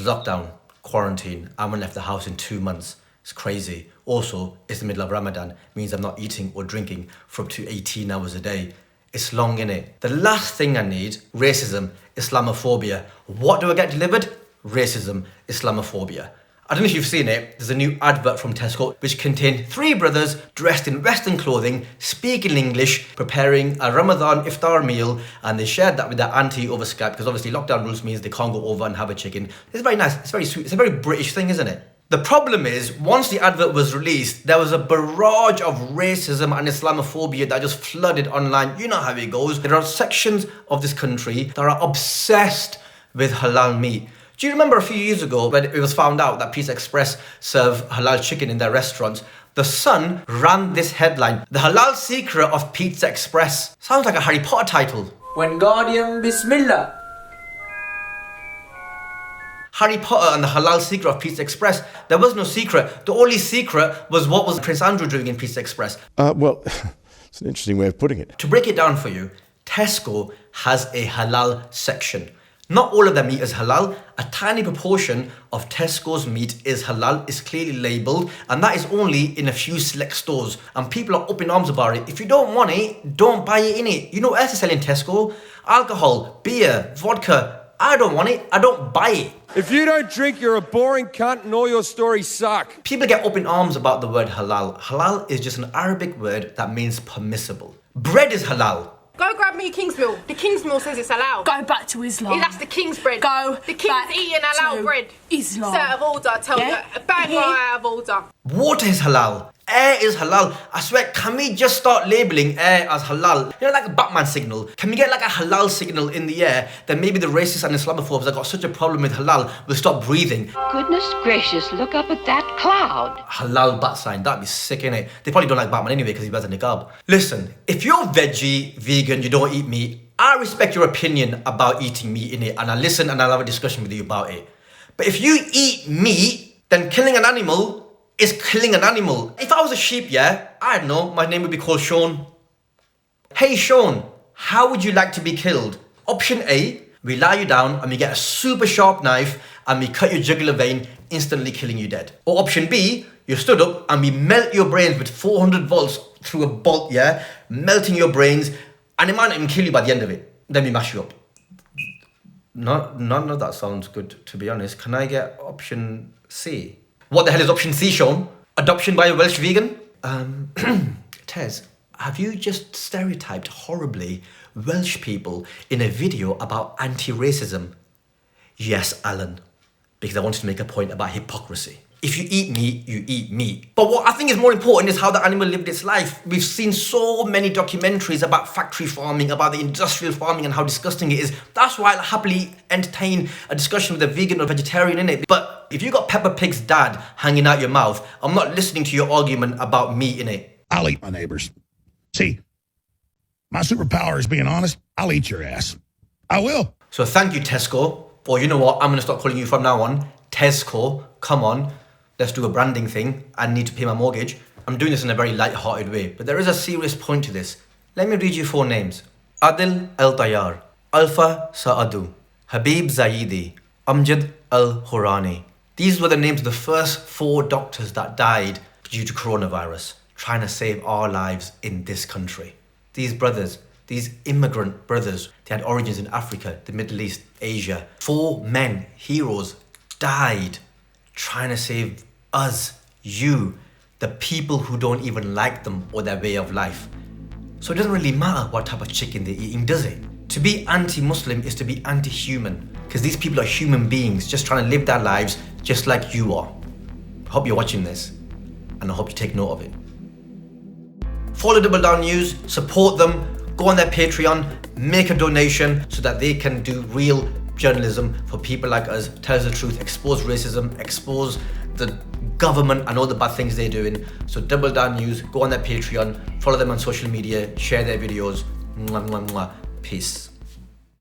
Lockdown, quarantine, I haven't left the house in 2 months. It's crazy. Also, it's the middle of Ramadan, means I'm not eating or drinking for up to 18 hours a day. It's long, innit? The last thing I need, racism, Islamophobia. What do I get delivered? Racism, Islamophobia. I don't know if you've seen it, there's a new advert from Tesco which contained 3 brothers dressed in Western clothing, speaking English, preparing a Ramadan iftar meal, and they shared that with their auntie over Skype because obviously lockdown rules means they can't go over and have a chicken. It's very nice, it's very sweet, it's a very British thing, isn't it? The problem is, once the advert was released, there was a barrage of racism and Islamophobia that just flooded online. You know how it goes. There are sections of this country that are obsessed with halal meat. Do you remember a few years ago when it was found out that Pizza Express serve halal chicken in their restaurants? The Sun ran this headline, "The Halal Secret of Pizza Express." Sounds like a Harry Potter title. Wingardium Bismillah. Harry Potter and the Halal Secret of Pizza Express. There was no secret. The only secret was what was Prince Andrew doing in Pizza Express. Well, it's an interesting way of putting it. To break it down for you, Tesco has a halal section. Not all of their meat is halal. A tiny proportion of Tesco's meat is halal, is clearly labelled, and that is only in a few select stores. And people are up in arms about it. If you don't want it, don't buy it in it. You know what else is selling Tesco? Alcohol, beer, vodka. I don't want it, I don't buy it. If you don't drink, you're a boring cunt and all your stories suck. People get up in arms about the word halal. Halal is just an Arabic word that means permissible. Bread is halal. Go grab me a King's Meal. The King's Meal says it's halal. Go back to Islam. That's the King's bread. Go The King's back eating halal to bread. Islam. It's out of order, I tell you. Bang right out of order. Water is halal. Air is halal. I swear, can we just start labelling air as halal? You know, like a Batman signal. Can we get like a halal signal in the air? Then maybe the racists and Islamophobes that got such a problem with halal will stop breathing. Goodness gracious, look up at that cloud. Halal bat sign, that'd be sick, innit? They probably don't like Batman anyway because he wears a niqab. Listen, if you're veggie, vegan, you don't eat meat, I respect your opinion about eating meat, innit? And I listen and I'll have a discussion with you about it. But if you eat meat, then killing an animal is killing an animal. If I was a sheep, yeah, I don't know, my name would be called Sean. Hey Sean, how would you like to be killed? Option A, we lie you down and we get a super sharp knife and we cut your jugular vein, instantly killing you dead. Or option B, you stood up and we melt your brains with 400 volts through a bolt, yeah, melting your brains, and it might not even kill you by the end of it. Then we mash you up. None of that sounds good, to be honest. Can I get option C? What the hell is option C, Sean? Adoption by a Welsh vegan? Tez, have you just stereotyped horribly Welsh people in a video about anti-racism? Yes, Alan, because I wanted to make a point about hypocrisy. If you eat meat, you eat meat. But what I think is more important is how the animal lived its life. We've seen so many documentaries about factory farming, about the industrial farming and how disgusting it is. That's why I'll happily entertain a discussion with a vegan or vegetarian in it. But if you got Peppa Pig's dad hanging out your mouth, I'm not listening to your argument about meat in it. I'll eat my neighbors. See, my superpower is being honest. I'll eat your ass. I will. So thank you, Tesco. Or you know what, I'm gonna start calling you from now on Tesco. Come on. Let's do a branding thing. I need to pay my mortgage. I'm doing this in a very light-hearted way, but there is a serious point to this. Let me read you 4 names. Adil Al-Tayyar, Alfa Saadu, Habib Zaidi, Amjad Al-Horani. These were the names of the first 4 doctors that died due to coronavirus, trying to save our lives in this country. These brothers, these immigrant brothers, they had origins in Africa, the Middle East, Asia. 4 men, heroes, died trying to save us, you, the people who don't even like them or their way of life. So it doesn't really matter what type of chicken they're eating, does it? To be anti-Muslim is to be anti-human, because these people are human beings just trying to live their lives just like you are. I hope you're watching this, and I hope you take note of it. Follow Double Down News, support them, go on their Patreon, make a donation so that they can do real journalism for people like us, tell us the truth, expose racism, expose the government and all the bad things they're doing. So Double Down News, go on their Patreon, follow them on social media, share their videos. Mwah, mwah, mwah. Peace.